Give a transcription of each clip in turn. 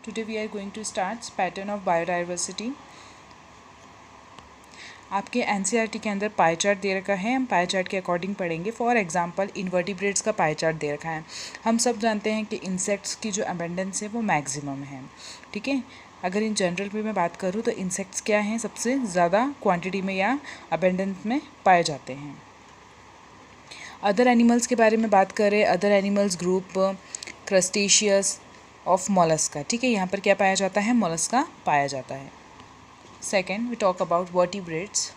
Today we are going to start pattern of biodiversity. आपके NCERT के अंदर pie chart दे रखा है, हम पाई चार्ट के अकॉर्डिंग पढ़ेंगे. फॉर एग्जांपल इन्वर्टिब्रेट्स का पाई चार्ट दे रखा है. हम सब जानते हैं कि इंसेक्ट्स की जो अबेंडेंस है वो मैक्सिमम है. ठीक है, अगर इन जनरल पे मैं बात करूँ तो इंसेक्ट्स क्या हैं, सबसे ज़्यादा क्वांटिटी में या अबेंडेंस में पाए जाते हैं. अदर एनिमल्स के बारे में बात करें, other animals group crustaceous of mollusca. ठीक है, यहाँ पर क्या पाया जाता है, मोलस्का पाया जाता है. Second we talk about vertebrates.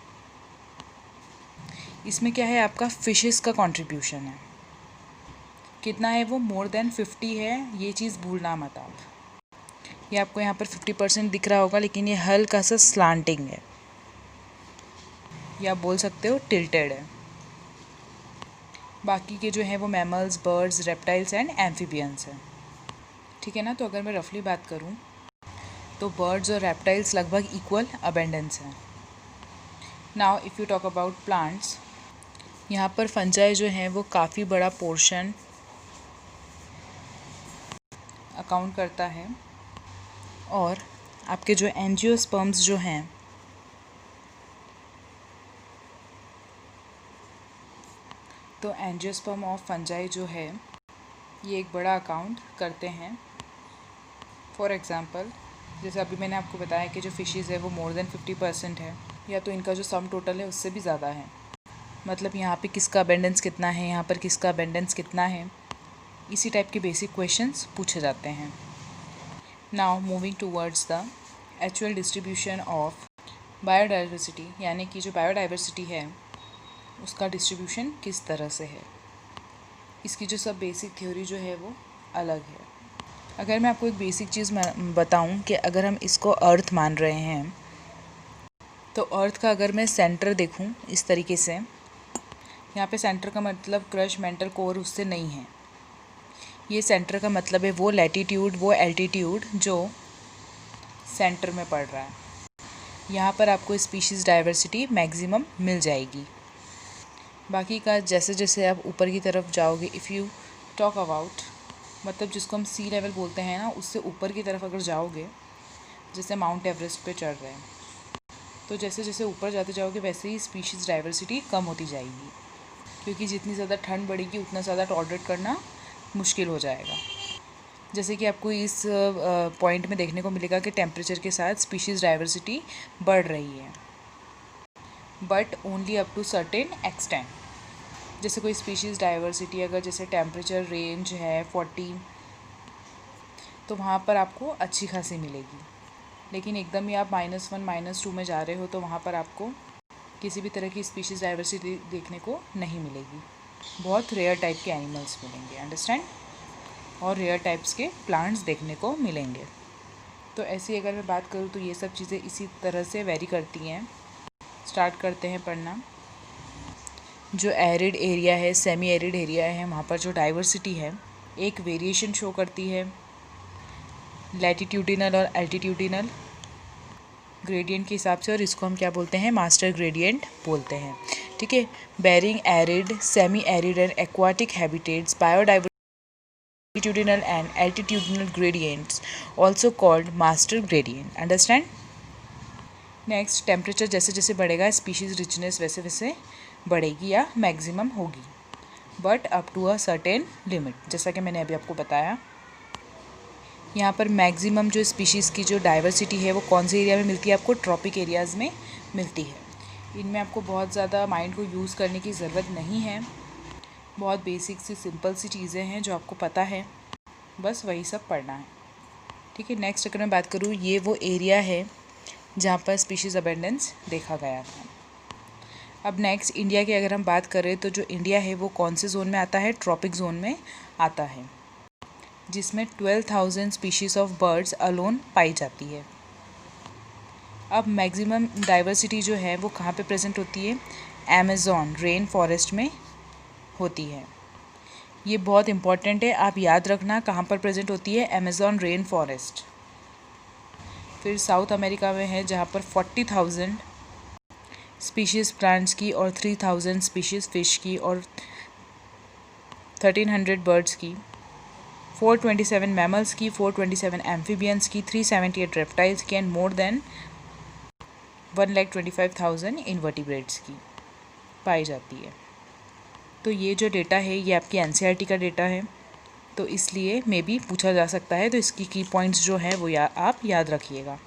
इसमें क्या है, आपका फिशेस का कंट्रीब्यूशन है. कितना है वो, मोर देन 50 है. ये चीज़ भूलना मत आप. ये आपको यहाँ पर 50% दिख रहा होगा, लेकिन ये हल्का सा स्लांटिंग है, या आप बोल सकते हो टिल्टेड है. बाकी के जो है वो mammals, birds, reptiles and amphibians हैं. ठीक है ना. तो अगर मैं रफली बात करूँ तो बर्ड्स और रेप्टाइल्स लगभग इक्वल अबेंडेंस है. Now if you talk about plants, यहाँ पर फंजाई जो हैं वो काफ़ी बड़ा पोर्शन अकाउंट करता है. और आपके जो एंजियोस्पर्म्स जो हैं तो एंजियोस्पर्म ऑफ फंजाई जो है ये एक बड़ा अकाउंट करते हैं. फॉर एग्ज़ाम्पल जैसे अभी मैंने आपको बताया कि जो फिशेज़ है वो मोर देन 50% है, या तो इनका जो सम टोटल है उससे भी ज़्यादा है. मतलब यहाँ पे किसका अबेंडेंस कितना है, यहाँ पर किसका अबेंडेंस कितना है, इसी टाइप के बेसिक क्वेश्चंस पूछे जाते हैं. Now moving towards the actual distribution of biodiversity, यानी कि जो बायोडाइवर्सिटी है उसका डिस्ट्रीब्यूशन किस तरह से है. इसकी जो सब बेसिक थ्योरी जो है वो अलग है. अगर मैं आपको एक बेसिक चीज़ बताऊं कि अगर हम इसको अर्थ मान रहे हैं तो अर्थ का अगर मैं सेंटर देखूं इस तरीके से, यहाँ पे सेंटर का मतलब क्रश मेंटल कोर उससे नहीं है. ये सेंटर का मतलब है वो लैटीट्यूड, वो एल्टीट्यूड जो सेंटर में पड़ रहा है. यहाँ पर आपको स्पीशीज़ डाइवर्सिटी मैक्सिमम मिल जाएगी. बाकी का जैसे जैसे आप ऊपर की तरफ जाओगे, इफ़ यू टॉक अबाउट, मतलब जिसको हम सी लेवल बोलते हैं ना, उससे ऊपर की तरफ अगर जाओगे, जैसे माउंट एवरेस्ट पे चढ़ रहे हैं, तो जैसे जैसे ऊपर जाते जाओगे वैसे ही स्पीशीज़ डाइवर्सिटी कम होती जाएगी, क्योंकि जितनी ज़्यादा ठंड बढ़ेगी उतना ज़्यादा टॉलरेट करना मुश्किल हो जाएगा. जैसे कि आपको इस पॉइंट में देखने को मिलेगा कि टेम्परेचर के साथ स्पीशीज़ डाइवर्सिटी बढ़ रही है, but only up to certain extent. जैसे कोई स्पीशीज़ डाइवर्सिटी अगर जैसे टेम्परेचर रेंज है 40, तो वहाँ पर आपको अच्छी खासी मिलेगी. लेकिन एकदम ही आप -1 -2 में जा रहे हो तो वहाँ पर आपको किसी भी तरह की स्पीशीज़ डाइवर्सिटी देखने को नहीं मिलेगी. बहुत रेयर टाइप के एनिमल्स मिलेंगे, अंडरस्टैंड, और रेयर टाइप्स के प्लांट्स देखने को मिलेंगे. तो ऐसी अगर मैं बात करूँ तो ये सब चीज़ें इसी तरह से वेरी करती हैं. स्टार्ट करते हैं पढ़ना. जो एरिड एरिया है, सेमी एरिड एरिया है, वहाँ पर जो डाइवर्सिटी है एक वेरिएशन शो करती है लैटिट्यूडिनल और एल्टीट्यूडिनल ग्रेडियंट के हिसाब से, और इसको हम क्या बोलते हैं, मास्टर ग्रेडियंट बोलते हैं. ठीक है. Barren arid, semi arid and aquatic habitats, biodiversity and altitudinal gradients also called master gradient. Understand? Next, temperature जैसे जैसे बढ़ेगा स्पीशीज़ रिचनेस वैसे वैसे बढ़ेगी या मैक्सिमम होगी, but up to a certain limit. जैसा कि मैंने अभी आपको बताया, यहाँ पर मैक्सिमम जो स्पीशीज़ की जो डाइवर्सिटी है वो कौन से एरिया में मिलती है, आपको ट्रॉपिक एरियाज़ में मिलती है. इनमें आपको बहुत ज़्यादा माइंड को यूज़ करने की ज़रूरत नहीं है. बहुत बेसिक सी सिंपल सी चीज़ें हैं जो आपको पता है, बस वही सब पढ़ना है. ठीक है. नेक्स्ट अगर मैं बात करूँ, ये वो एरिया है जहाँ पर स्पीशीज़ अबेंडेंस देखा गया था. अब नेक्स्ट इंडिया की अगर हम बात करें तो जो इंडिया है वो कौन से जोन में आता है, ट्रॉपिक जोन में आता है, जिसमें 12,000 स्पीशीज़ ऑफ बर्ड्स अलोन पाई जाती है. अब मैक्सिमम डाइवर्सिटी जो है वो कहाँ पे प्रेजेंट होती है, अमेज़न रेन फॉरेस्ट में होती है. ये बहुत इंपॉर्टेंट है, आप याद रखना कहाँ पर प्रेजेंट होती है, अमेज़न रेन फॉरेस्ट. फिर साउथ अमेरिका में है जहाँ पर 40,000 स्पीशीज़ प्लांट्स की और 3,000 स्पीशीज़ फ़िश की और 1,300 बर्ड्स की 427 मैमल्स की, 427 एम्फीबियंस की, 378 रेप्टाइल्स की एंड मोर देन 1,25,000 इनवर्टिब्रेट्स की पाई जाती है। तो ये जो डेटा है ये आपकी एनसीईआरटी का डेटा है, तो इसलिए मे बी पूछा जा सकता है, तो इसकी की पॉइंट्स जो है वो आप याद रखिएगा।